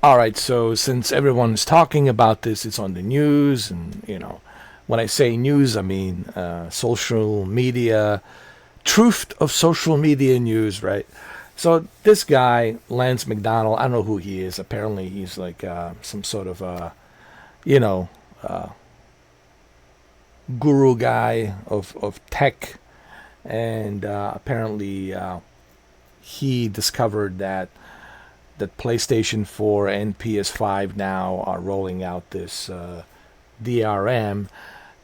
All right, so since everyone's talking about this, it's on the news, and when I say news, I mean social media, truth of social media news, right? So this guy, Lance McDonald, I don't know who he is. Apparently, he's like some sort of you know, uh, guru guy of tech, and apparently he discovered that PlayStation 4 and PS5 now are rolling out this DRM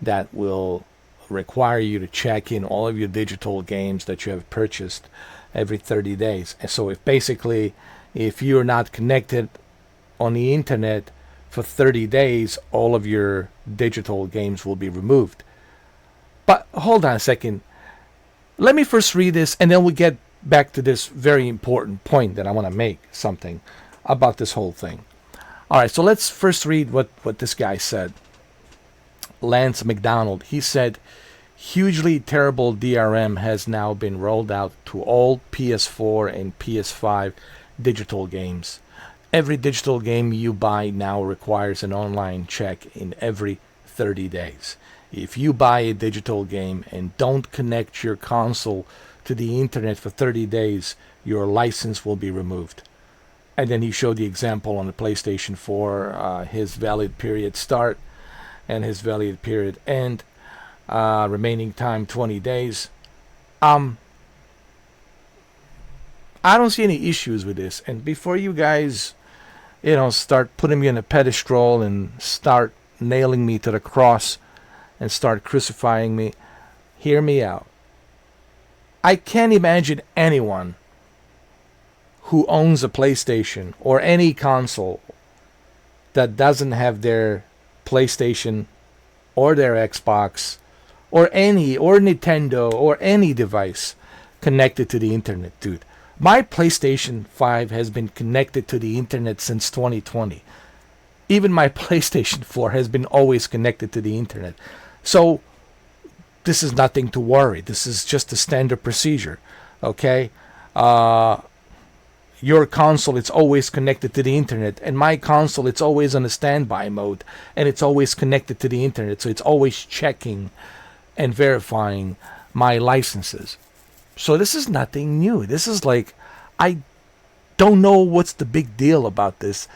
that will require you to check in all of your digital games that you have purchased every 30 days. And so if you're not connected on the internet for 30 days, all of your digital games will be removed. But hold on a second. Let me first read this, and then we'll get back to this very important point that I want to make something about this whole thing. All right, so let's first read what this guy said. Lance McDonald. He said, hugely terrible DRM has now been rolled out to all PS4 and PS5 digital games. Every digital game you buy now requires an online check in every 30 days. If you buy a digital game and don't connect your console to the internet for 30 days, your license will be removed. And then he showed the example on the PlayStation 4, his valid period start and his valid period end, remaining time 20 days. I don't see any issues with this. And before you guys, start putting me on a pedestal and start nailing me to the cross and start crucifying me, hear me out. I can't imagine anyone who owns a PlayStation or any console that doesn't have their PlayStation or their Xbox or Nintendo or any device connected to the internet, dude. My PlayStation 5 has been connected to the internet since 2020. Even my PlayStation 4 has been always connected to the internet. So this is nothing to worry. This is just a standard procedure, okay? Your console, it's always connected to the internet, and my console, it's always on a standby mode, and it's always connected to the internet, so it's always checking and verifying my licenses. So this is nothing new. This is like, I don't know what's the big deal about this.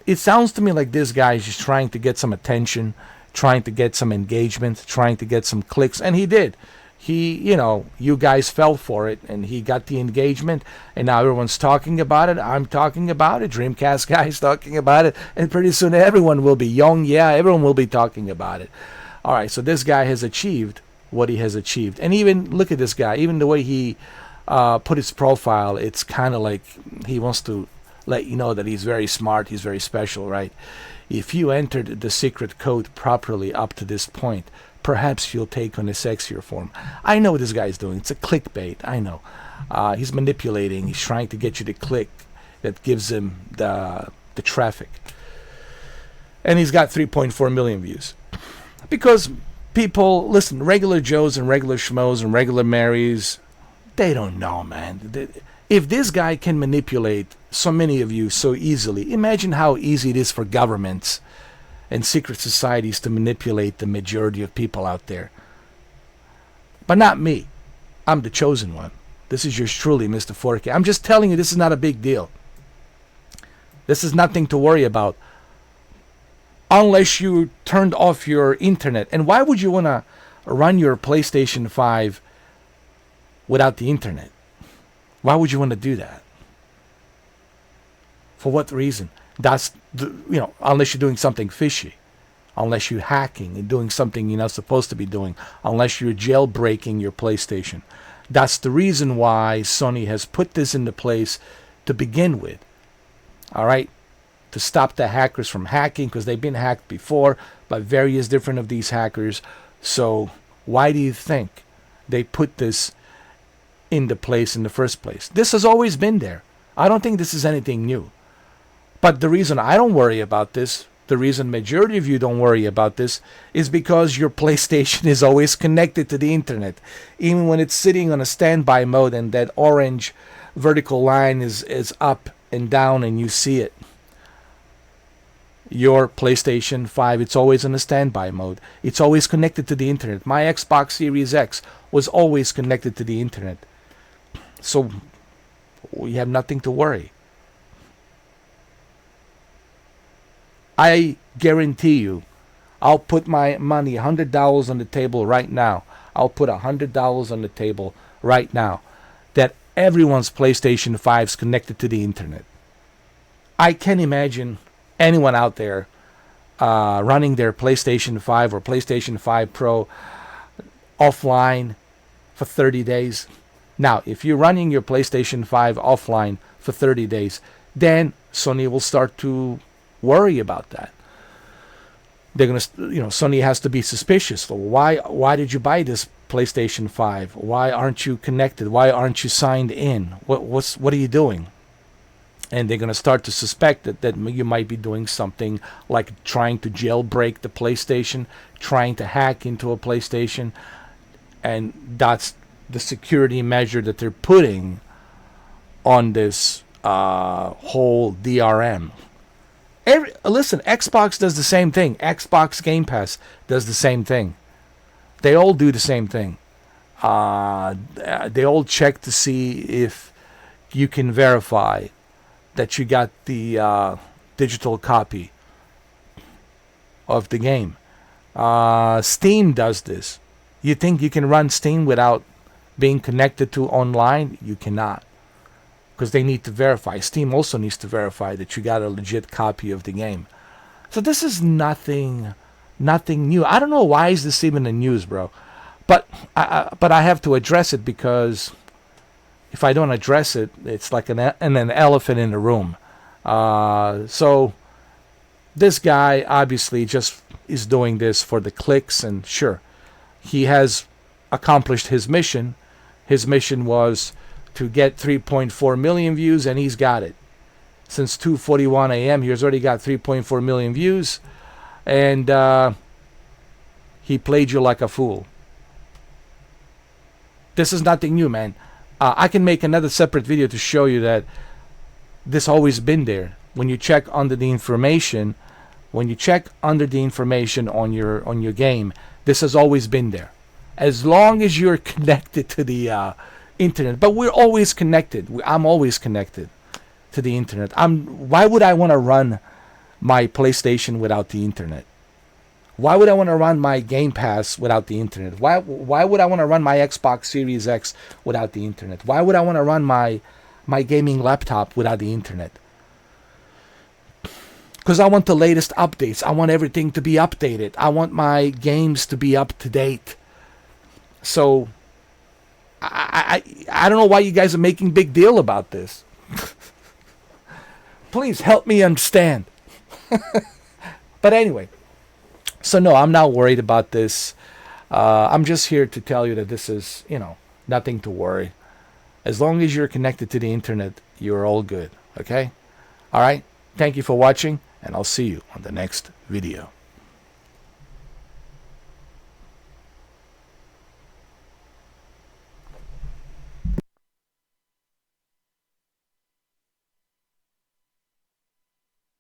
It sounds to me like this guy is just trying to get some attention, trying to get some engagement, trying to get some clicks, and he did. You guys fell for it, and he got the engagement, and now everyone's talking about it. I'm talking about it. Dreamcast guy's talking about it, and pretty soon everyone will be young. Yeah, everyone will be talking about it. All right, so this guy has achieved what he has achieved, and even look at this guy. Even the way he put his profile, it's kind of like he wants to let you know that he's very smart, he's very special, right? If you entered the secret code properly up to this point, perhaps you'll take on a sexier form. I know what this guy's doing. It's a clickbait. I know. He's manipulating. He's trying to get you to click. That gives him the traffic. And he's got 3.4 million views. Because people, listen, regular Joes and regular Schmoes and regular Marys, they don't know, man. If this guy can manipulate so many of you so easily, imagine how easy it is for governments and secret societies to manipulate the majority of people out there. But not me. I'm the chosen one. This is yours truly, Mr. 4K. I'm just telling you, this is not a big deal. This is nothing to worry about. Unless you turned off your internet. And why would you want to run your PlayStation 5 without the internet? Why would you want to do that? For what reason? Unless you're doing something fishy, unless you're hacking and doing something you're not supposed to be doing, unless you're jailbreaking your PlayStation. That's the reason why Sony has put this into place to begin with. All right? To stop the hackers from hacking, because they've been hacked before by various different of these hackers. So why do you think they put this into place in the first place? This has always been there. I don't think this is anything new. But the reason I don't worry about this, the reason majority of you don't worry about this, is because your PlayStation is always connected to the internet. Even when it's sitting on a standby mode and that orange vertical line is up and down and you see it. your PlayStation 5, it's always in a standby mode. It's always connected to the internet. My Xbox Series X was always connected to the internet. So we have nothing to worry. I guarantee you, I'll put my money, $100 on the table right now. I'll put $100 on the table right now that everyone's PlayStation 5 is connected to the internet. I can't imagine anyone out there running their PlayStation 5 or PlayStation 5 Pro offline for 30 days. Now, if you're running your PlayStation 5 offline for 30 days, then Sony will start to worry about that. They're gonna, Sony has to be suspicious. So why did you buy this PlayStation 5? Why aren't you connected? Why aren't you signed in? What are you doing? And they're gonna start to suspect that you might be doing something like trying to jailbreak the PlayStation, trying to hack into a PlayStation, and that's the security measure that they're putting on this whole DRM. Listen, Xbox does the same thing. Xbox Game Pass does the same thing. They all do the same thing. They all check to see if you can verify that you got the digital copy of the game. Steam does this. You think you can run Steam without being connected to online? You cannot. Because they need to verify. Steam also needs to verify that you got a legit copy of the game. So this is nothing new. I don't know why is this even in the news, bro. But I have to address it, because if I don't address it, it's like an elephant in the room. So this guy obviously just is doing this for the clicks, and sure, he has accomplished his mission. His mission was to get 3.4 million views, and he's got it. Since 2:41 a.m., he has already got 3.4 million views, and he played you like a fool. This is nothing new, man. I can make another separate video to show you that this always been there. When you check under the information, on your game, this has always been there. As long as you're connected to the internet, but we're always connected. I'm always connected to the internet. Why would I want to run my PlayStation without the internet? Why would I want to run my Game Pass without the internet? Why would I want to run my Xbox Series X without the internet? Why would I want to run my gaming laptop without the internet? Because I want the latest updates. I want everything to be updated. I want my games to be up to date. So I don't know why you guys are making big deal about this. Please help me understand. But anyway, so no, I'm not worried about this. I'm just here to tell you that this is, nothing to worry. As long as you're connected to the internet, you're all good. Okay? All right? Thank you for watching, and I'll see you on the next video.